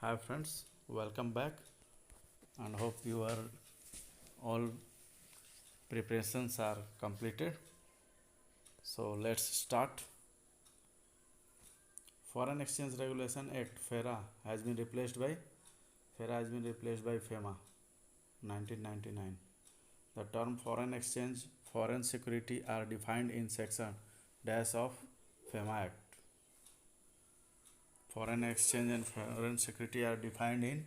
Hi friends, welcome back and hope you are all preparations are completed. So let's start. Foreign Exchange Regulation Act FERA has been replaced by FEMA 1999. The term foreign exchange, foreign security are defined in section dash of FEMA Act. Foreign exchange and foreign security are defined in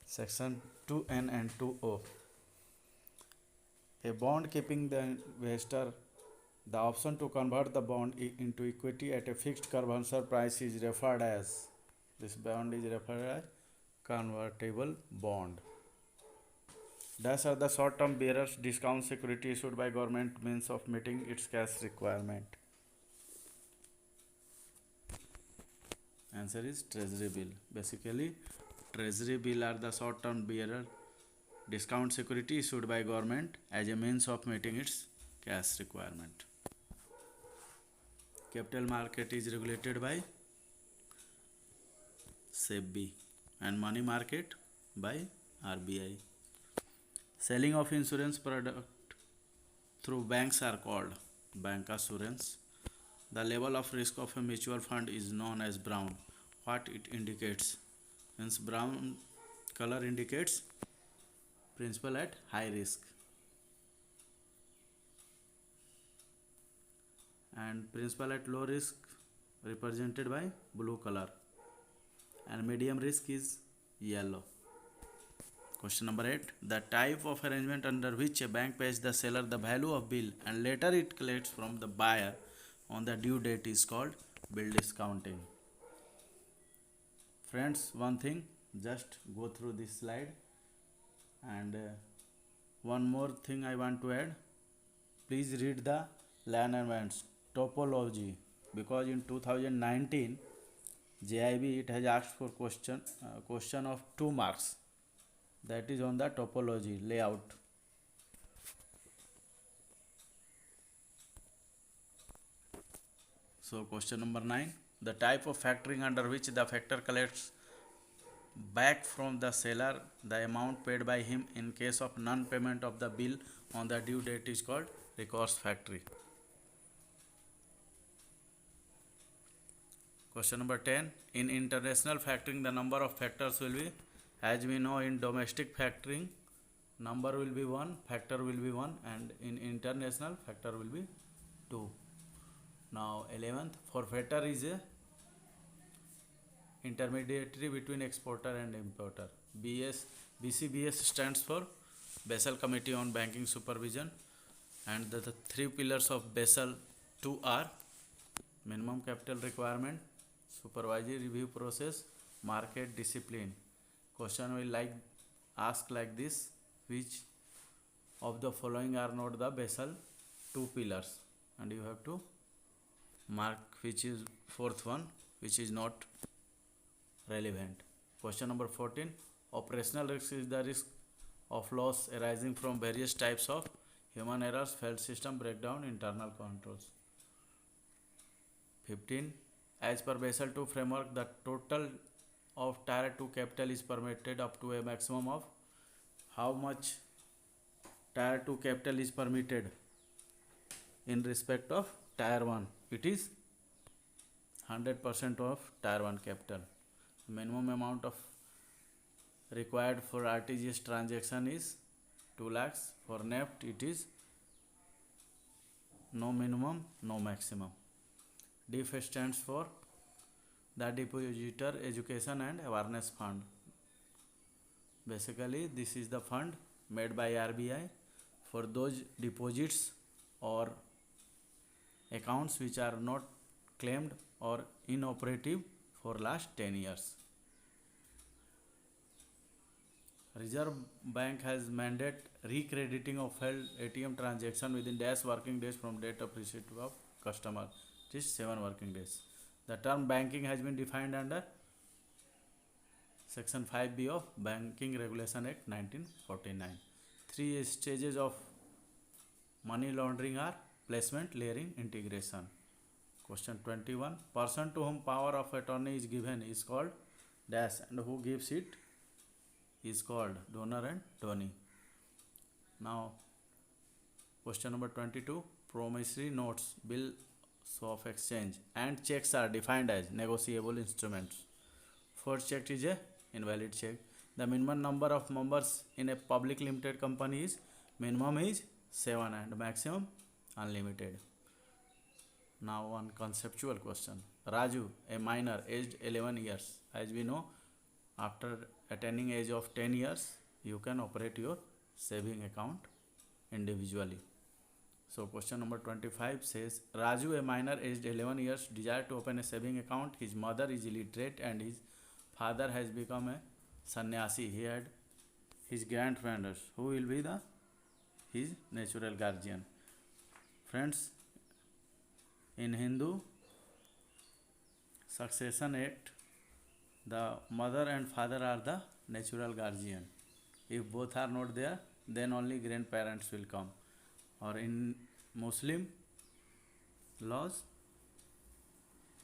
section 2N and 2O. A bond keeping the investor the option to convert the bond into equity at a fixed conversion price is referred as convertible bond. These are the short-term bearers discount security issued by government means of meeting its cash requirement. Answer is treasury bill. Basically, treasury bill are the short-term bearer discount security issued by government as a means of meeting its cash requirement. Capital market is regulated by SEBI and money market by RBI. Selling of insurance product through banks are called bancassurance. The level of risk of a mutual fund is known as brown. What it indicates? Means brown color indicates principal at high risk and principal at low risk represented by blue color and medium risk is yellow. Question number 8. The type of arrangement under which a bank pays the seller the value of bill and later it collects from the buyer on the due date is called bill discounting. Friends, one thing, just go through this slide and one more thing I want to add. Please read the land amendments topology because in 2019 JIB it has asked for question of 2 marks, that is on the topology layout. So question number 9, the type of factoring under which the factor collects back from the seller the amount paid by him in case of non-payment of the bill on the due date is called recourse factory. Question number 10, in international factoring the number of factors will be, as we know in domestic factoring number will be 1, factor will be 1 and in international factor will be 2. Now 11th, forfeitor is a intermediary between exporter and importer. BCBS stands for Basel Committee on Banking Supervision and the 3 pillars of Basel 2 are minimum capital requirement, supervisory review process, market discipline. Question will ask like this, which of the following are not the Basel 2 pillars, and you have to mark which is fourth one which is not relevant. Question number 14, operational risk is the risk of loss arising from various types of human errors, failed system, breakdown, internal controls. 15, as per Basel II framework the total of tier 2 capital is permitted up to a maximum of how much tier 2 capital is permitted in respect of tier 1, it is 100% of tier 1 capital. Minimum amount of required for RTGS transaction is 2 lakhs. For NEFT it is no minimum, no maximum. DEF stands for the Depositor Education and Awareness Fund. Basically this is the fund made by RBI for those deposits or accounts which are not claimed or inoperative for last 10 years. Reserve Bank has mandate recrediting of failed ATM transaction within dash working days from date of receipt of customer. It is 7 working days. The term banking has been defined under section 5B of Banking Regulation Act 1949. 3 stages of money laundering are placement, layering, integration. Question 21, person to whom power of attorney is given is called dash, and who gives it is called donor and donee. Now, question number 22. Promissory notes, bills of exchange, and checks are defined as negotiable instruments. First check is a invalid check. The minimum number of members in a public limited company is minimum is 7 and maximum unlimited. Now one conceptual question. Raju, a minor aged 11 years. As we know, after attaining age of 10 years, you can operate your saving account individually. So question number 25 says, Raju, a minor aged 11 years, desired to open a saving account. His mother is illiterate and his father has become a sannyasi. He had his grandfathers, who will be his natural guardian. Friends, in Hindu Succession Act, the mother and father are the natural guardian. If both are not there, then only grandparents will come. Or in Muslim laws,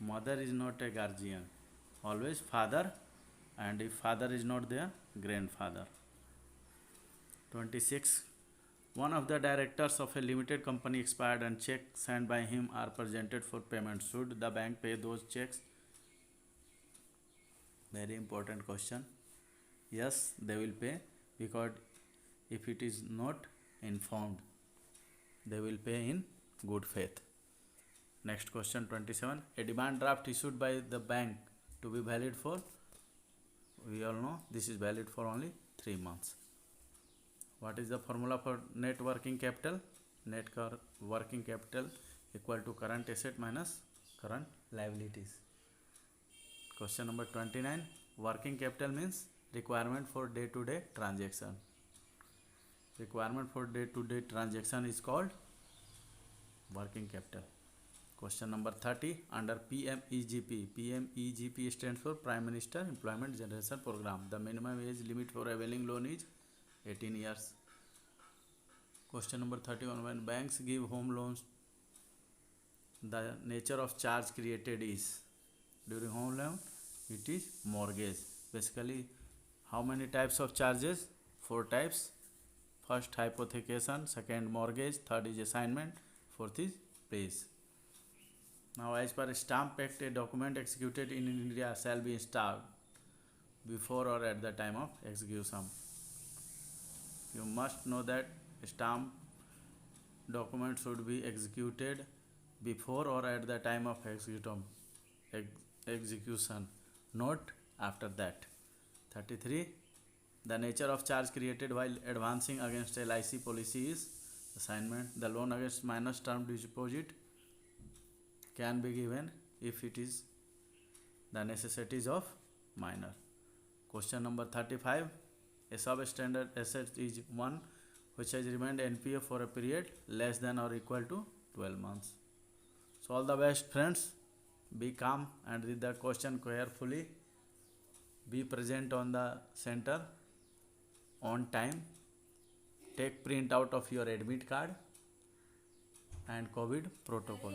mother is not a guardian, always father, and if father is not there, grandfather. 26. One of the directors of a limited company expired and checks sent by him are presented for payment. Should the bank pay those checks? Very important question. Yes, they will pay, because if it is not informed, they will pay in good faith. Next question 27. A demand draft issued by the bank to be valid for, we all know this is valid for only 3 months. What is the formula for net working capital? Net working capital equal to current asset minus current liabilities. Question number 29. Working capital means requirement for day-to-day transaction. Requirement for day-to-day transaction is called working capital. Question number 30. Under PMEGP, PMEGP stands for Prime Minister Employment Generation Program. The minimum age limit for availing loan is 18 years. Question number 31. When banks give home loans, the nature of charge created is, during home loan, it is mortgage. Basically, how many types of charges? 4 types. First, hypothecation. Second, mortgage. Third is assignment. Fourth is pays. Now, as per Stamp Act, a document executed in India shall be stamped before or at the time of execution. You must know that stamp document should be executed before or at the time of execution, not after that. 33. The nature of charge created while advancing against LIC policy is assignment. The loan against minus term deposit can be given if it is the necessities of minor. Question number 35. A substandard asset is one which has remained NPA for a period less than or equal to 12 months. So all the best, friends. Be calm and read the question carefully. Be present on the center on time. Take print out of your admit card and COVID protocol.